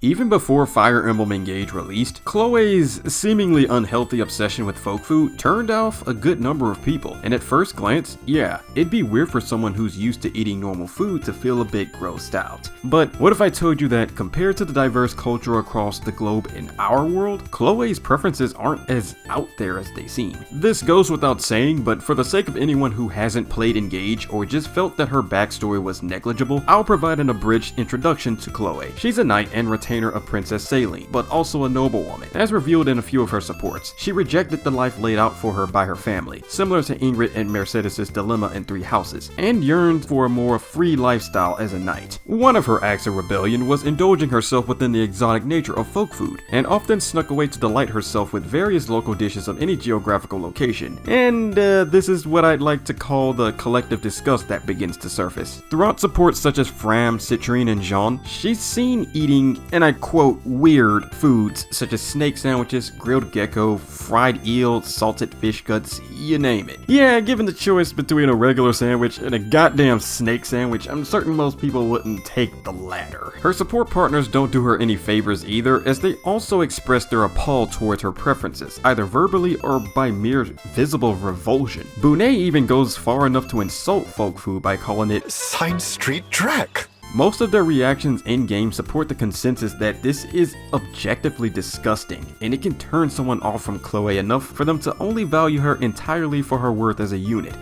Even before Fire Emblem Engage released, Chloé's seemingly unhealthy obsession with folk food turned off a good number of people, and at first glance, yeah, it'd be weird for someone who's used to eating normal food to feel a bit grossed out. But what if I told you that compared to the diverse culture across the globe in our world, Chloé's preferences aren't as out there as they seem? This goes without saying, but for the sake of anyone who hasn't played Engage or just felt that her backstory was negligible, I'll provide an abridged introduction to Chloé. She's a knight and retainer of Princess Saline, but also a noblewoman. As revealed in a few of her supports, she rejected the life laid out for her by her family, similar to Ingrid and Mercedes' dilemma in Three Houses, and yearned for a more free lifestyle as a knight. One of her acts of rebellion was indulging herself within the exotic nature of folk food, and often snuck away to delight herself with various local dishes of any geographical location. And this is what I'd like to call the collective disgust that begins to surface. Throughout supports such as Fram, Citrine, and Jean, she's seen eating, and I quote, weird foods such as snake sandwiches, grilled gecko, fried eel, salted fish guts, you name it. Yeah, given the choice between a regular sandwich and a goddamn snake sandwich, I'm certain most people wouldn't take the latter. Her support partners don't do her any favors either, as they also express their appall towards her preferences, either verbally or by mere visible revulsion. Bonet even goes far enough to insult folk food by calling it Side Street Dreck. Most of their reactions in-game support the consensus that this is objectively disgusting, and it can turn someone off from Chloé enough for them to only value her entirely for her worth as a unit,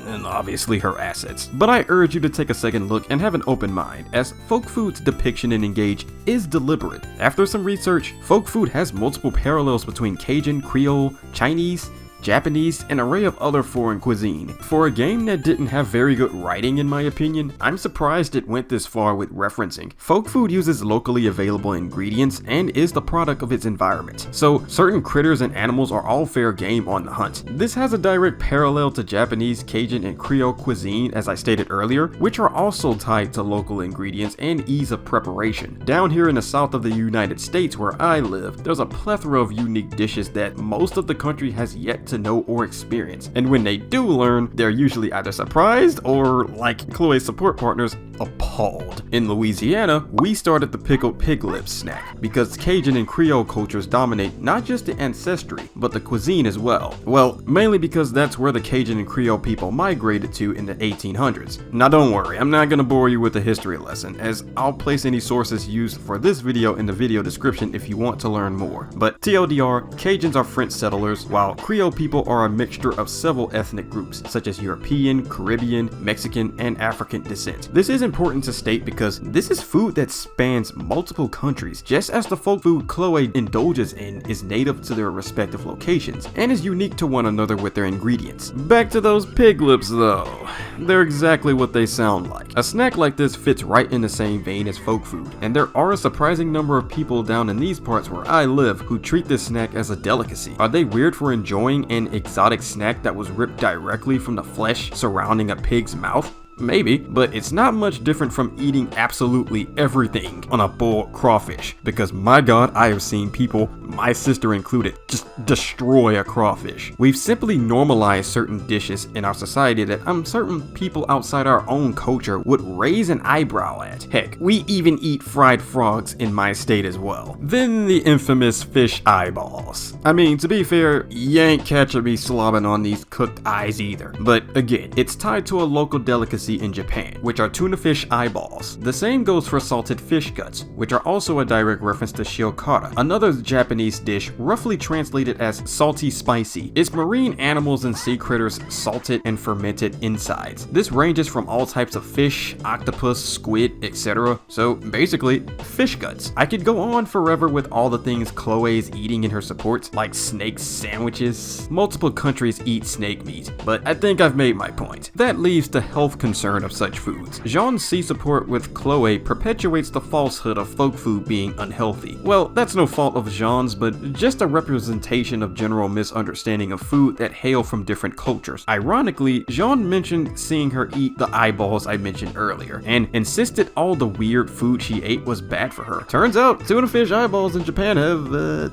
and obviously her assets. But I urge you to take a second look and have an open mind, as folk food's depiction in Engage is deliberate. After some research, folk food has multiple parallels between Cajun, Creole, Chinese, Japanese, and an array of other foreign cuisine. For a game that didn't have very good writing in my opinion, I'm surprised it went this far with referencing. Folk food uses locally available ingredients and is the product of its environment, so certain critters and animals are all fair game on the hunt. This has a direct parallel to Japanese, Cajun, and Creole cuisine, as I stated earlier, which are also tied to local ingredients and ease of preparation. Down here in the south of the United States where I live, there's a plethora of unique dishes that most of the country has yet to know or experience, and when they do learn, they're usually either surprised or, like Chloé's support partners, appalled. In Louisiana, we started the Pickle Piglips snack because Cajun and Creole cultures dominate not just the ancestry, but the cuisine as well. Well, mainly because that's where the Cajun and Creole people migrated to in the 1800s. Now don't worry, I'm not gonna bore you with a history lesson, as I'll place any sources used for this video in the video description if you want to learn more. But TLDR, Cajuns are French settlers, while Creole people are a mixture of several ethnic groups, such as European, Caribbean, Mexican, and African descent. This is important to state because this is food that spans multiple countries, just as the folk food Chloé indulges in is native to their respective locations, and is unique to one another with their ingredients. Back to those piglips though. They're exactly what they sound like. A snack like this fits right in the same vein as folk food, and there are a surprising number of people down in these parts where I live who treat this snack as a delicacy. Are they weird for enjoying an exotic snack that was ripped directly from the flesh surrounding a pig's mouth? Maybe, but it's not much different from eating absolutely everything on a boiled crawfish, because my god, I have seen people, my sister included, just destroy a crawfish. We've simply normalized certain dishes in our society that I'm certain people outside our own culture would raise an eyebrow at. Heck, we even eat fried frogs in my state as well. Then the infamous fish eyeballs. I mean, to be fair, you ain't catching me slobbing on these cooked eyes either. But again, it's tied to a local delicacy in Japan, which are tuna fish eyeballs. The same goes for salted fish guts, which are also a direct reference to shiokara, another Japanese dish roughly translated as salty spicy. It's marine animals and sea critters salted and fermented insides. This ranges from all types of fish, octopus, squid, etc. So basically, fish guts. I could go on forever with all the things Chloé is eating in her supports, like snake sandwiches. Multiple countries eat snake meat, but I think I've made my point. That leaves the health concern of such foods. Jean's C support with Chloé perpetuates the falsehood of folk food being unhealthy. Well, that's no fault of Jean's, but just a representation of general misunderstanding of food that hail from different cultures. Ironically, Jean mentioned seeing her eat the eyeballs I mentioned earlier, and insisted all the weird food she ate was bad for her. Turns out, tuna fish eyeballs in Japan have,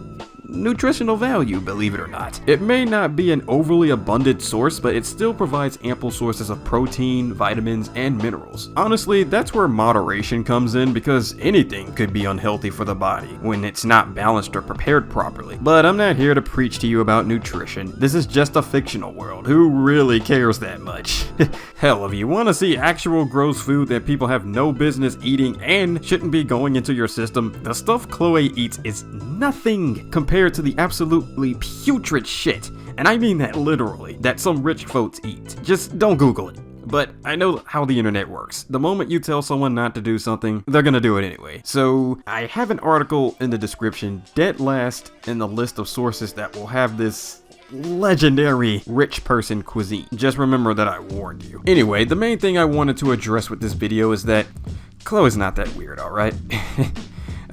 nutritional value, believe it or not. It may not be an overly abundant source, but it still provides ample sources of protein, vitamins, and minerals. Honestly, that's where moderation comes in, because anything could be unhealthy for the body when it's not balanced or prepared properly. But I'm not here to preach to you about nutrition. This is just a fictional world. Who really cares that much? Hell, if you want to see actual gross food that people have no business eating and shouldn't be going into your system, the stuff Chloé eats is nothing compared to the absolutely putrid shit, and I mean that literally, that some rich folks eat. Just don't Google it. But I know how the internet works. The moment you tell someone not to do something, they're gonna do it anyway. So I have an article in the description, dead last in the list of sources that will have this legendary rich person cuisine. Just remember that I warned you. Anyway, the main thing I wanted to address with this video is that Chloe's not that weird, alright?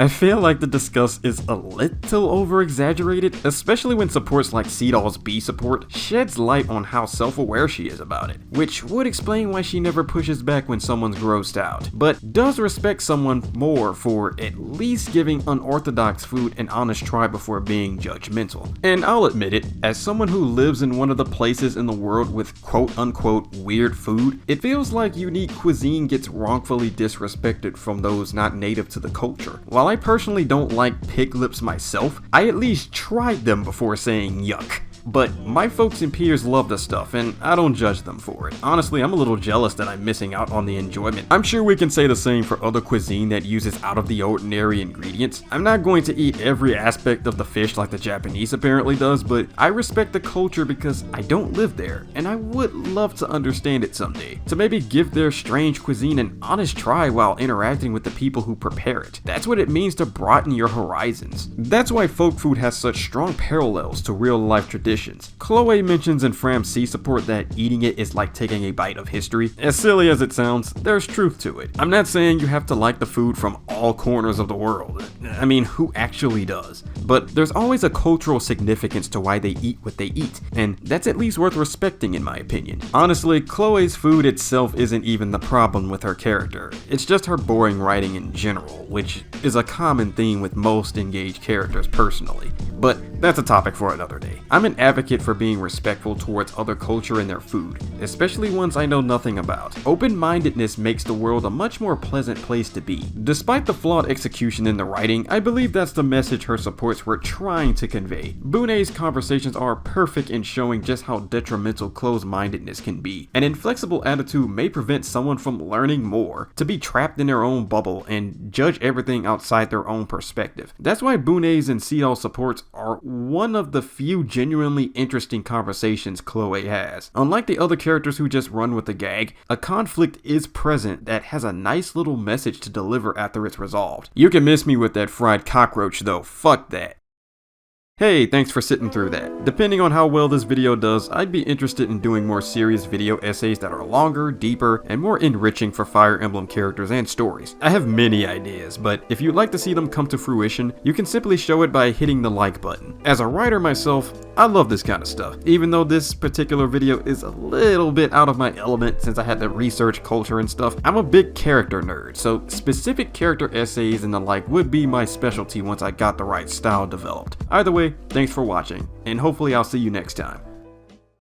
I feel like the disgust is a little over-exaggerated, especially when supports like Seedall's B support sheds light on how self-aware she is about it, which would explain why she never pushes back when someone's grossed out, but does respect someone more for at least giving unorthodox food an honest try before being judgmental. And I'll admit it, as someone who lives in one of the places in the world with quote-unquote weird food, it feels like unique cuisine gets wrongfully disrespected from those not native to the culture. While I personally don't like Picklips myself, I at least tried them before saying yuck. But my folks and peers love the stuff, and I don't judge them for it. Honestly, I'm a little jealous that I'm missing out on the enjoyment. I'm sure we can say the same for other cuisine that uses out of the ordinary ingredients. I'm not going to eat every aspect of the fish like the Japanese apparently does, but I respect the culture because I don't live there, and I would love to understand it someday. To maybe give their strange cuisine an honest try while interacting with the people who prepare it. That's what it means to broaden your horizons. That's why folk food has such strong parallels to real life traditions. Chloé mentions in Fram's C support that eating it is like taking a bite of history. As silly as it sounds, there's truth to it. I'm not saying you have to like the food from all corners of the world. I mean, who actually does? But there's always a cultural significance to why they eat what they eat, and that's at least worth respecting in my opinion. Honestly, Chloé's food itself isn't even the problem with her character. It's just her boring writing in general, which is a common theme with most Engage characters personally. But that's a topic for another day. I'm an advocate for being respectful towards other culture and their food, especially ones I know nothing about. Open-mindedness makes the world a much more pleasant place to be. Despite the flawed execution in the writing, I believe that's the message her supports were trying to convey. Bune's conversations are perfect in showing just how detrimental closed-mindedness can be. An inflexible attitude may prevent someone from learning more, to be trapped in their own bubble and judge everything outside their own perspective. That's why Bune's and Seedall's supports are one of the few genuinely interesting conversations Chloé has. Unlike the other characters who just run with the gag, a conflict is present that has a nice little message to deliver after it's resolved. You can miss me with that fried cockroach though, fuck that. Hey, thanks for sitting through that. Depending on how well this video does, I'd be interested in doing more serious video essays that are longer, deeper, and more enriching for Fire Emblem characters and stories. I have many ideas, but if you'd like to see them come to fruition, you can simply show it by hitting the like button. As a writer myself, I love this kind of stuff, even though this particular video is a little bit out of my element since I had to research culture and stuff. I'm a big character nerd, so specific character essays and the like would be my specialty once I got the right style developed. Either way, thanks for watching, and hopefully I'll see you next time.